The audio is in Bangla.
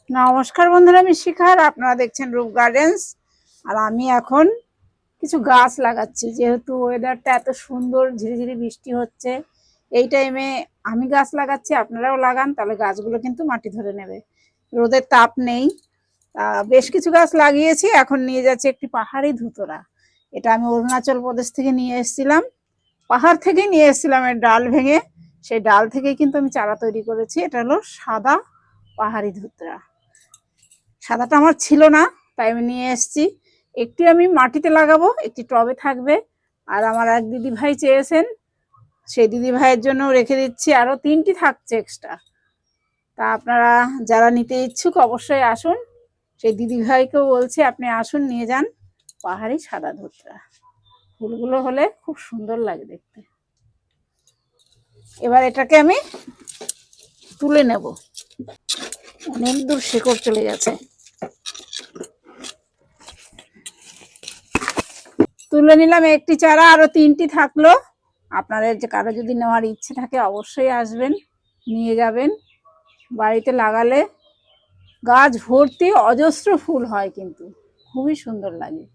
নমস্কার বন্ধুরা, আমি শিখা আর আপনারা দেখছেন রূপ গার্ডেন্স। আর আমি এখন কিছু গাছ লাগাচ্ছি, যেহেতু ওয়েদারটা এত সুন্দর, ঝিরিঝিরি বৃষ্টি হচ্ছে। এই টাইমে আমি গাছ লাগাচ্ছি, আপনারাও লাগান, তাহলে গাছগুলো কিন্তু মাটি ধরে নেবে, রোদের তাপ নেই। বেশ কিছু গাছ লাগিয়েছি, এখন নিয়ে যাচ্ছি একটি পাহাড়ি ধুতরা। এটা আমি অরুণাচল প্রদেশ থেকে নিয়ে এসেছিলাম, পাহাড় থেকেই নিয়ে এসেছিলাম এর ডাল ভেঙে। সেই ডাল থেকেই কিন্তু আমি চারা তৈরি করেছি। এটা হলো সাদা পাহাড়ি ধুতরা। সাদাটা আমার ছিল না, তাই আমি নিয়ে এসেছি। একটি আমি মাটিতে লাগাবো, একটি টবে থাকবে। আর আমার এক দিদি ভাই চেয়েছেন, সেই দিদি ভাইয়ের জন্য রেখে দিচ্ছি, আরো 3টি থাকছে এক্সট্রা। তা আপনারা যারা নিতে ইচ্ছুক অবশ্যই আসুন। সেই দিদি ভাইকেও বলছি আপনি আসুন, নিয়ে যান পাহাড়ি সাদা ধুতরা। ফুলগুলো হলে খুব সুন্দর লাগে দেখতে। এবার এটাকে আমি তুলে নেব, অনেক দূর শিকড় চলে গেছে। তুলে নিলাম একটি চারা, আরো 3টি থাকলো। আপনাদের যে কারো যদি নেওয়ার ইচ্ছে থাকে অবশ্যই আসবেন, নিয়ে যাবেন। বাড়িতে লাগালে গাছ ভর্তি অজস্র ফুল হয়, কিন্তু খুবই সুন্দর লাগে।